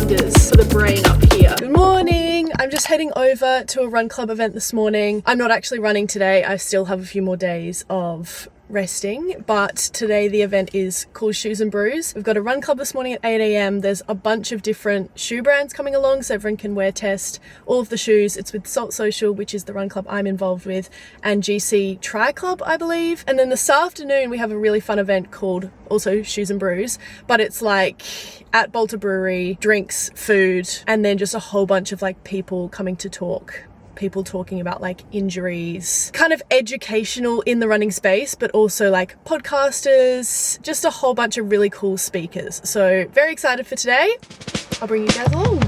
wonders for the brain up here. Good morning. I'm just heading over to a run club event this morning. I'm not actually running today. I still have a few more days of resting, but today the event is called Shoes and Brews. We've got a run club this morning at 8 a.m. There's a bunch of different shoe brands coming along so everyone can wear test all of the shoes. It's with Salt Social, which is the run club I'm involved with, and GC Tri Club, I believe. And then this afternoon we have a really fun event called also Shoes and Brews, but it's like at Bolter Brewery, drinks, food, and then just a whole bunch of like people coming to talk. People talking about like injuries, kind of educational in the running space, but also like podcasters, just a whole bunch of really cool speakers. So very excited for today. I'll bring you guys along.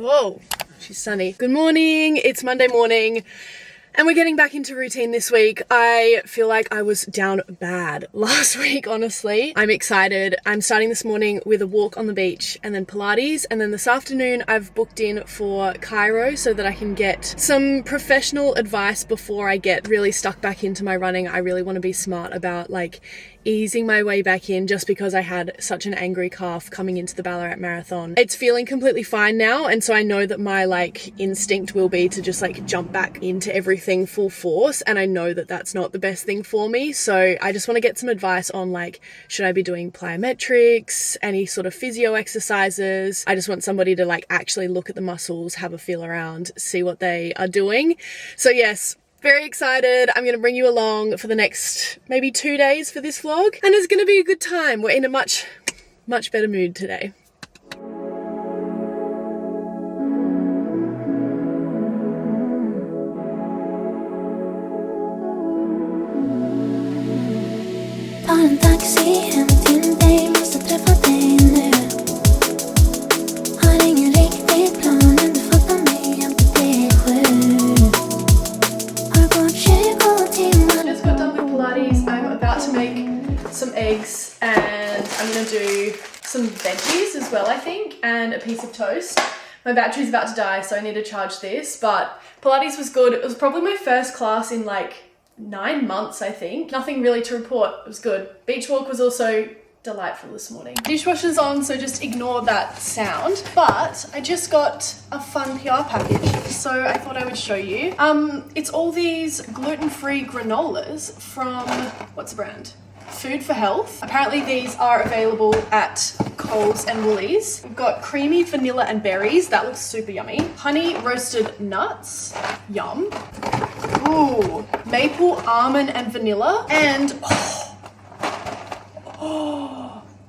Whoa, she's sunny. Good morning, it's Monday morning and we're getting back into routine this week. I feel like I was down bad last week, honestly. I'm excited. I'm starting this morning with a walk on the beach and then Pilates, and then this afternoon I've booked in for Hyro so that I can get some professional advice before I get really stuck back into my running. I really want to be smart about like easing my way back in just because I had such an angry calf coming into the Ballarat Marathon. It's feeling completely fine now, and so I know that my like instinct will be to just like jump back into everything full force, and I know that that's not the best thing for me. So I just want to get some advice on like, should I be doing plyometrics, any sort of physio exercises? I just want somebody to like actually look at the muscles, have a feel around, see what they are doing. So yes, very excited. I'm going to bring you along for the next maybe 2 days for this vlog, and it's going to be a good time. We're in a much better mood today. Tar en taxi hem till dig, måste träffa dig nu. Har ingen riktigt plan, men du fattar mig, jag blir sjuk. Har gått 20 timmar. Just got done with Pilates. I'm about to make some eggs and I'm going to do some veggies as well, I think, and a piece of toast. My battery's about to die, so I need to charge this, but Pilates was good. It was probably my first class in like 9 months, I think. Nothing really to report. It was good. Beach walk was also delightful this morning. Dishwasher's on, so just ignore that sound. But I just got a fun PR package, so I thought I would show you. It's all these gluten-free granolas from, what's the brand? Food for Health. Apparently these are available at Coles and Woolies. We've got creamy vanilla and berries. That looks super yummy. Honey roasted nuts. Yum. Ooh, maple almond and vanilla, and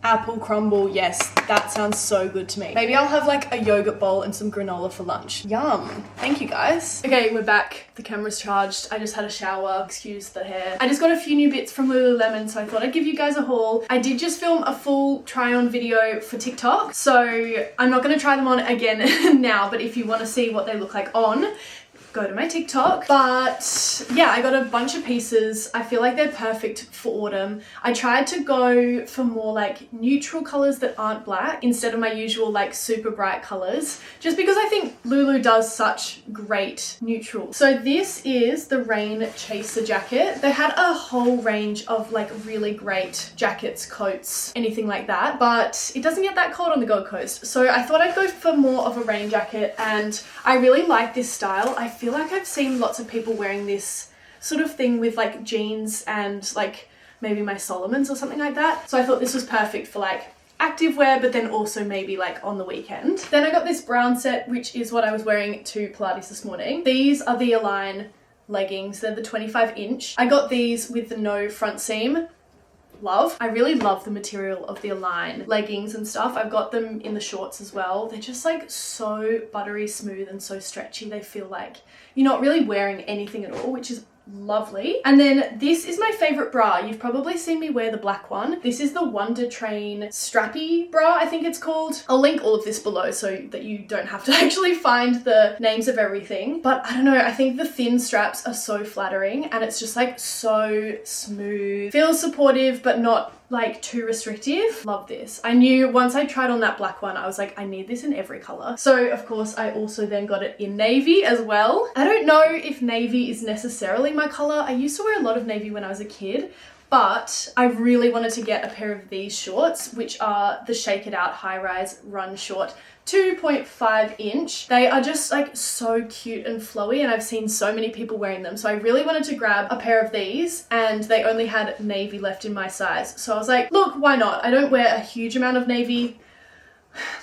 apple crumble. Yes, that sounds so good to me. Maybe I'll have like a yogurt bowl and some granola for lunch. Yum. Thank you guys. Okay, we're back. The camera's charged. I just had a shower. Excuse the hair. I just got a few new bits from Lululemon, so I thought I'd give you guys a haul. I did just film a full try on video for TikTok, so I'm not going to try them on again now, but if you want to see what they look like on, go to my TikTok. But yeah, I got a bunch of pieces. I feel like they're perfect for autumn. I tried to go for more like neutral colors that aren't black instead of my usual like super bright colors, just because I think Lulu does such great neutrals. So this is the Rain Chaser jacket. They had a whole range of like really great jackets, coats, anything like that, but it doesn't get that cold on the Gold Coast. So I thought I'd go for more of a rain jacket, and I really like this style. I feel like I've seen lots of people wearing this sort of thing with like jeans and like maybe my Solomons or something like that. So I thought this was perfect for like activewear, but then also maybe like on the weekend. Then I got this brown set, which is what I was wearing to Pilates this morning. These are the Align leggings. They're the 25-inch. I got these with the no front seam. Love. I really love the material of the Align leggings and stuff. I've got them in the shorts as well. They're just like so buttery smooth and so stretchy. They feel like you're not really wearing anything at all, which is lovely. And then this is my favorite bra. You've probably seen me wear the black one. This is the Wonder Train strappy bra, I think it's called. I'll link all of this below so that you don't have to actually find the names of everything. But I don't know, I think the thin straps are so flattering and it's just like so smooth. Feels supportive but not like too restrictive. Love this. I knew once I tried on that black one, I was like, I need this in every color. So of course I also then got it in navy as well. I don't know if navy is necessarily my color. I used to wear a lot of navy when I was a kid, but I really wanted to get a pair of these shorts, which are the Shake It Out High Rise Run Short 2.5 inch. They are just like so cute and flowy and I've seen so many people wearing them. So I really wanted to grab a pair of these and they only had navy left in my size. So I was like, look, why not? I don't wear a huge amount of navy.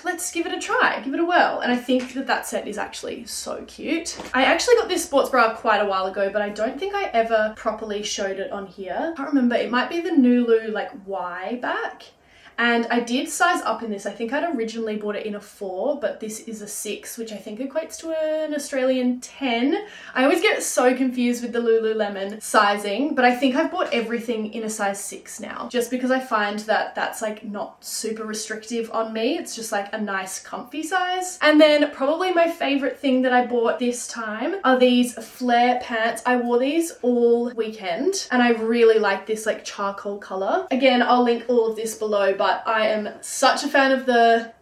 Let's give it a try, give it a whirl. And I think that that set is actually so cute. I actually got this sports bra quite a while ago, but I don't think I ever properly showed it on here. I can't remember, it might be the Nulu like Y back. And I did size up in this. I think I'd originally bought it in a 4, but this is a 6, which I think equates to an Australian 10. I always get so confused with the Lululemon sizing, but I think I've bought everything in a size 6 now, just because I find that that's like not super restrictive on me. It's just like a nice comfy size. And then probably my favorite thing that I bought this time are these flare pants. I wore these all weekend and I really like this like charcoal color. Again, I'll link all of this below, but I am such a fan of the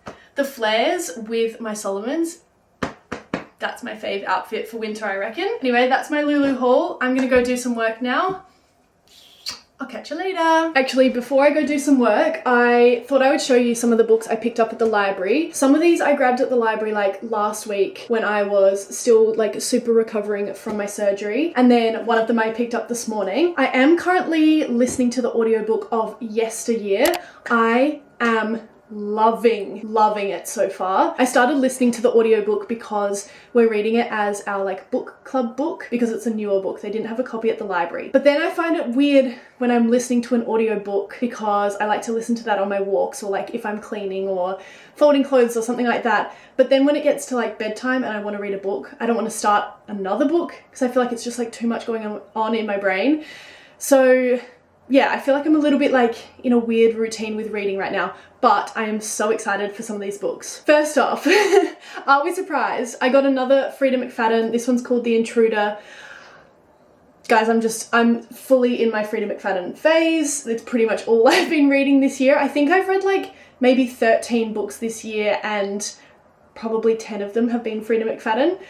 flares with my Solomons. That's my fave outfit for winter, I reckon. Anyway, that's my Lulu haul. I'm gonna go do some work now. I'll catch you later. Actually, before I go do some work, I thought I would show you some of the books I picked up at the library. Some of these I grabbed at the library like last week when I was still like super recovering from my surgery. And then one of them I picked up this morning. I am currently listening to the audiobook of Yesteryear. I am loving it so far. I started listening to the audiobook because we're reading it as our like book club book because it's a newer book. They didn't have a copy at the library. But then I find it weird when I'm listening to an audiobook because I like to listen to that on my walks or like if I'm cleaning or folding clothes or something like that. But then when it gets to like bedtime and I want to read a book, I don't want to start another book because I feel like it's just like too much going on in my brain. So yeah, I feel like I'm a little bit like in a weird routine with reading right now, but I am so excited for some of these books. First off, are we surprised? I got another Frida McFadden. This one's called The Intruder. Guys, I'm fully in my Frida McFadden phase. It's pretty much all I've been reading this year. I think I've read like maybe 13 books this year and probably 10 of them have been Frida McFadden.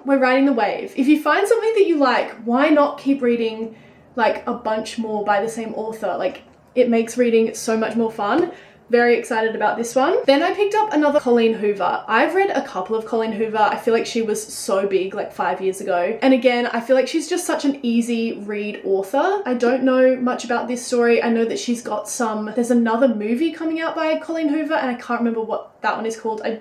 We're riding the wave. If you find something that you like, why not keep reading like a bunch more by the same author? Like it makes reading so much more fun. Very excited about this one. Then I picked up another Colleen Hoover. I've read a couple of Colleen Hoover. I feel like she was so big like 5 years ago. And again, I feel like she's just such an easy read author. I don't know much about this story. I know that she's got there's another movie coming out by Colleen Hoover and I can't remember what that one is called. I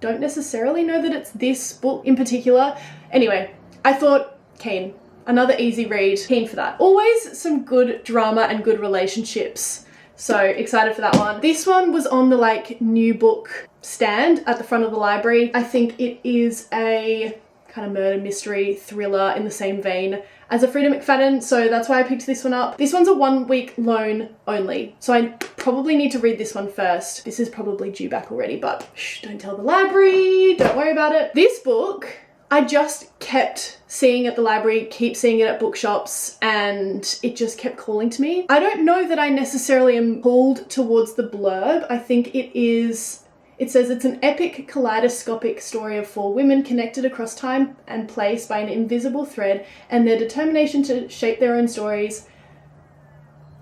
don't necessarily know that it's this book in particular. Anyway, I thought, keen. Another easy read, keen for that. Always some good drama and good relationships. So excited for that one. This one was on the like new book stand at the front of the library. I think it is a kind of murder mystery thriller in the same vein as a Frida McFadden. So that's why I picked this one up. This one's a 1 week loan only. So I probably need to read this one first. This is probably due back already, but shh, don't tell the library. Don't worry about it. This book, I just kept seeing at the library, keep seeing it at bookshops, and it just kept calling to me. I don't know that I necessarily am pulled towards the blurb. I think it says it's an epic kaleidoscopic story of 4 women connected across time and place by an invisible thread and their determination to shape their own stories.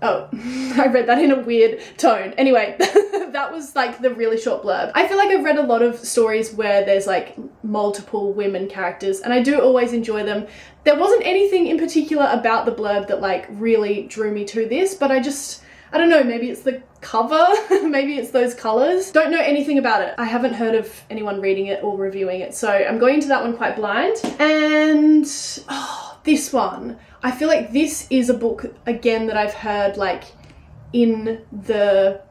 Oh, I read that in a weird tone. Anyway, that was like the really short blurb. I feel like I've read a lot of stories where there's like multiple women characters and I do always enjoy them. There wasn't anything in particular about the blurb that like really drew me to this, but I don't know, maybe it's the cover, maybe it's those colors. Don't know anything about it. I haven't heard of anyone reading it or reviewing it, so I'm going into that one quite blind. And this one, I feel like this is a book, again, that I've heard like in the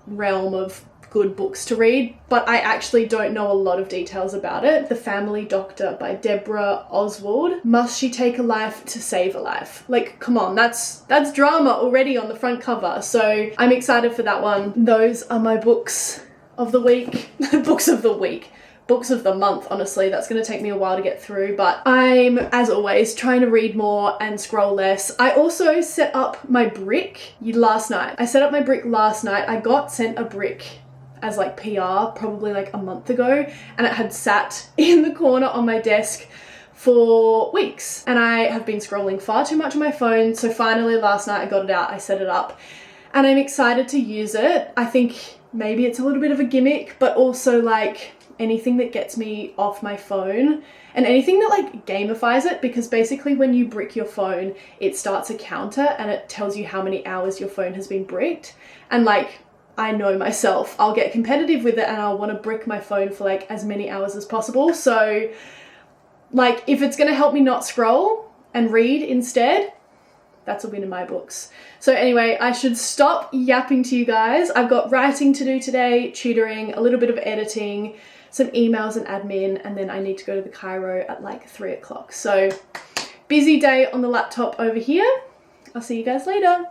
realm of good books to read, but I actually don't know a lot of details about it. The Family Doctor by Deborah Oswald. Must she take a life to save a life? Like, come on, that's drama already on the front cover. So I'm excited for that one. Those are my books of the week. Books of the week. Books of the month, honestly. That's going to take me a while to get through, but I'm, as always, trying to read more and scroll less. I also set up my brick last night. I set up my brick last night. I got sent a brick as like PR probably like a month ago, and it had sat in the corner on my desk for weeks, and I have been scrolling far too much on my phone. So finally last night I got it out, I set it up, and I'm excited to use it. I think maybe it's a little bit of a gimmick, but also like anything that gets me off my phone and anything that like gamifies it, because basically when you brick your phone, it starts a counter and it tells you how many hours your phone has been bricked. And like, I know myself, I'll get competitive with it and I'll want to brick my phone for like as many hours as possible. So like, if it's going to help me not scroll and read instead, that's a win in my books. So anyway, I should stop yapping to you guys. I've got writing to do today, tutoring, a little bit of editing, some emails and admin, and then I need to go to the Hyro at like 3 o'clock. So busy day on the laptop over here. I'll see you guys later.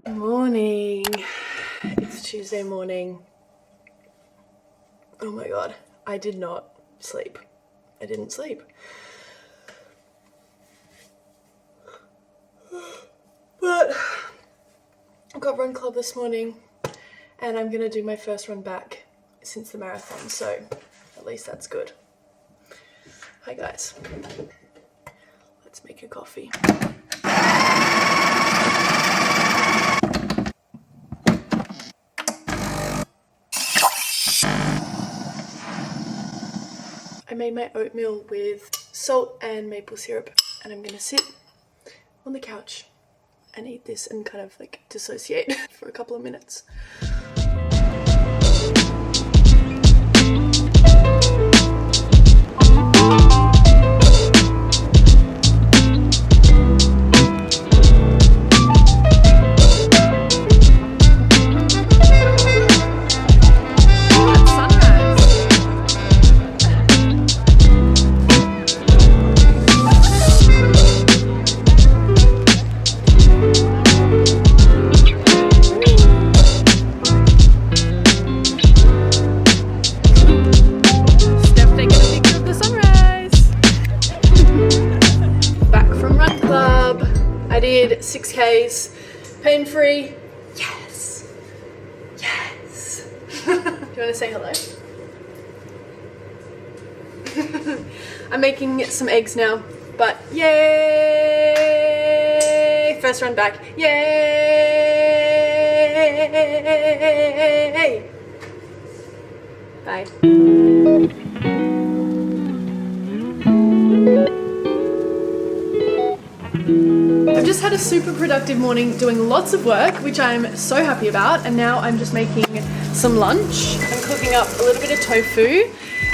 Morning. It's Tuesday morning. Oh my God, I did not sleep. I didn't sleep. But I got run club this morning and I'm gonna do my first run back since the marathon, so at least that's good. Hi guys. Let's make a coffee. I made my oatmeal with salt and maple syrup, and I'm gonna sit on the couch and eat this and kind of like dissociate for a couple of minutes. I did 6Ks, pain-free. Yes, yes. Do you want to say hello? I'm making some eggs now, but yay! First run back, yay! Bye. I've just had a super productive morning doing lots of work, which I'm so happy about, and now I'm just making some lunch. I'm cooking up a little bit of tofu,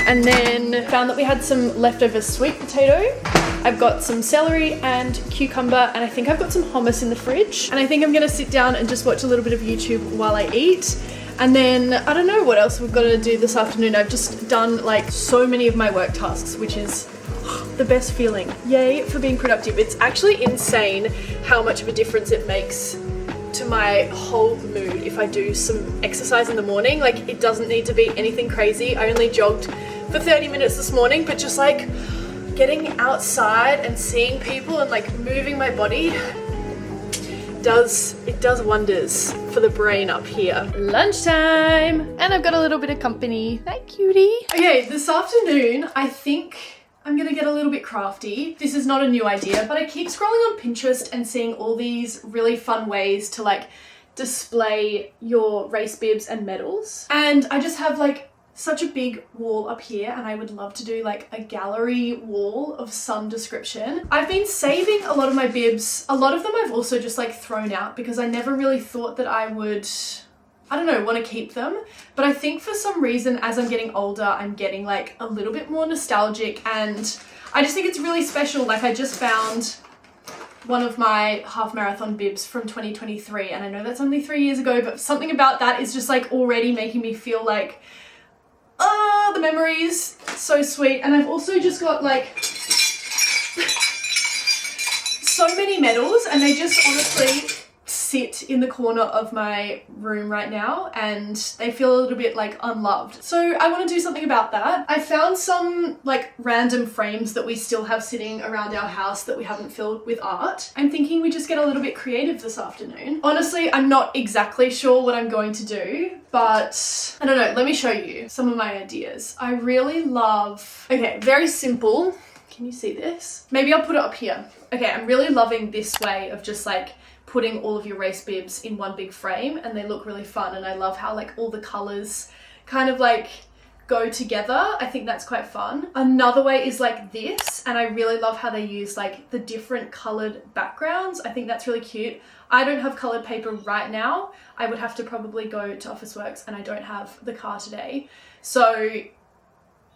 and then found that we had some leftover sweet potato. I've got some celery and cucumber, and I think I've got some hummus in the fridge. And I think I'm gonna sit down and just watch a little bit of YouTube while I eat. And then I don't know what else we've got to do this afternoon. I've just done like so many of my work tasks, which is the best feeling. Yay for being productive. It's actually insane how much of a difference it makes to my whole mood if I do some exercise in the morning. Like, it doesn't need to be anything crazy. I only jogged for 30 minutes this morning, but just like getting outside and seeing people and like moving my body does wonders for the brain up here. Lunchtime, and I've got a little bit of company. Hi, cutie. Okay, this afternoon I think I'm gonna get a little bit crafty. This is not a new idea, but I keep scrolling on Pinterest and seeing all these really fun ways to like display your race bibs and medals. And I just have like such a big wall up here, and I would love to do like a gallery wall of some description. I've been saving a lot of my bibs. A lot of them I've also just like thrown out because I never really thought that I would I don't know, want to keep them. But I think for some reason, as I'm getting older, I'm getting like a little bit more nostalgic, and I just think it's really special. Like I just found one of my half marathon bibs from 2023, and I know that's only 3 years ago, but something about that is just like already making me feel like, the memories, so sweet. And I've also just got like so many medals, and they just honestly sit in the corner of my room right now, and they feel a little bit like unloved. So I want to do something about that. I found some like random frames that we still have sitting around our house that we haven't filled with art. I'm thinking we just get a little bit creative this afternoon. Honestly, I'm not exactly sure what I'm going to do, but I don't know. Let me show you some of my ideas. I really love, okay, very simple. Can you see this? Maybe I'll put it up here. Okay, I'm really loving this way of just like putting all of your race bibs in one big frame, and they look really fun. And I love how like all the colors kind of like go together. I think that's quite fun. Another way is like this, and I really love how they use like the different colored backgrounds. I think that's really cute. I don't have colored paper right now. I would have to probably go to Officeworks, and I don't have the car today. So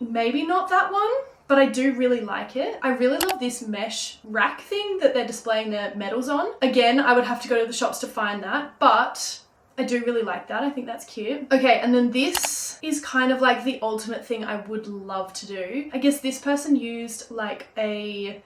maybe not that one, but I do really like it. I really love this mesh rack thing that they're displaying their medals on. Again, I would have to go to the shops to find that, but I do really like that. I think that's cute. Okay, and then this is kind of like the ultimate thing I would love to do. I guess this person used like a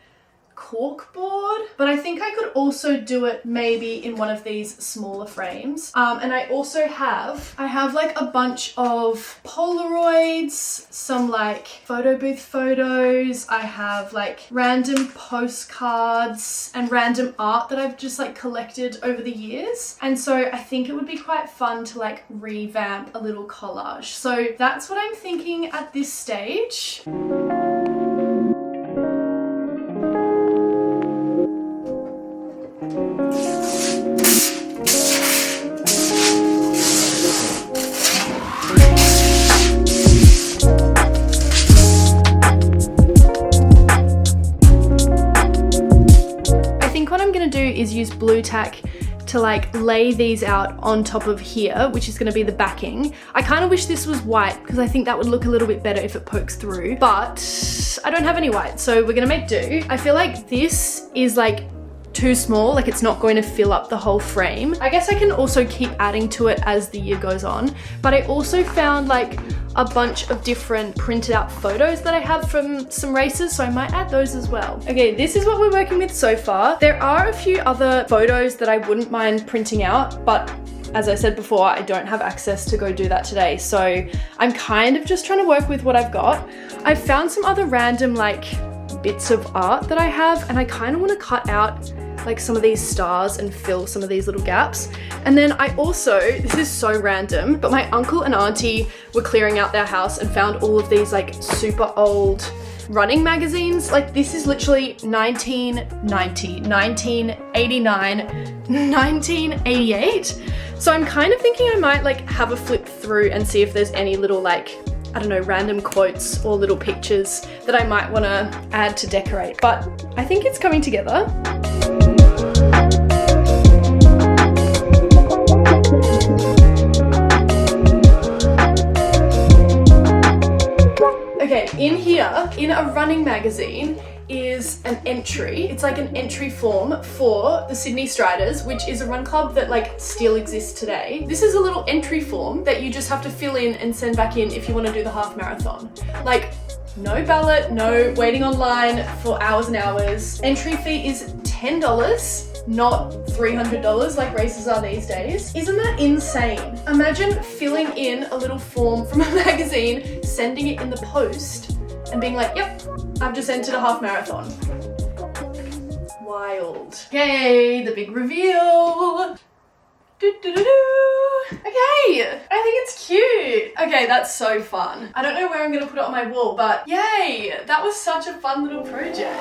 cork board, but I think I could also do it maybe in one of these smaller frames. And I also have like a bunch of Polaroids, some like photo booth photos. I have like random postcards and random art that I've just like collected over the years. And so I think it would be quite fun to like revamp a little collage. So that's what I'm thinking at this stage. Is use blue tack to like lay these out on top of here, which is going to be the backing. I kind of wish this was white because I think that would look a little bit better if it pokes through, but I don't have any white, so we're gonna make do. I feel like this is like too small, like it's not going to fill up the whole frame. I guess I can also keep adding to it as the year goes on, but I also found like a bunch of different printed out photos that I have from some races, so I might add those as well. Okay, this is what we're working with so far. There are a few other photos that I wouldn't mind printing out, but as I said before, I don't have access to go do that today, so I'm kind of just trying to work with what I've got. I've found some other random like bits of art that I have, and I kind of want to cut out like some of these stars and fill some of these little gaps. And then I also, this is so random, but my uncle and auntie were clearing out their house and found all of these like super old running magazines. Like this is literally 1990, 1989, 1988. So I'm kind of thinking I might like have a flip through and see if there's any little like, I don't know, random quotes or little pictures that I might want to add to decorate. But I think it's coming together. Okay, in here, in a running magazine, is an entry. It's like an entry form for the Sydney Striders, which is a run club that like still exists today. This is a little entry form that you just have to fill in and send back in if you want to do the half marathon. Like no ballot, no waiting online for hours and hours. Entry fee is $10, not $300 like races are these days. Isn't that insane? Imagine filling in a little form from a magazine, sending it in the post, and being like, yep, I've just entered a half marathon. Wild. Yay, the big reveal. Okay, I think it's cute. Okay, that's so fun. I don't know where I'm gonna put it on my wall, but yay, that was such a fun little project.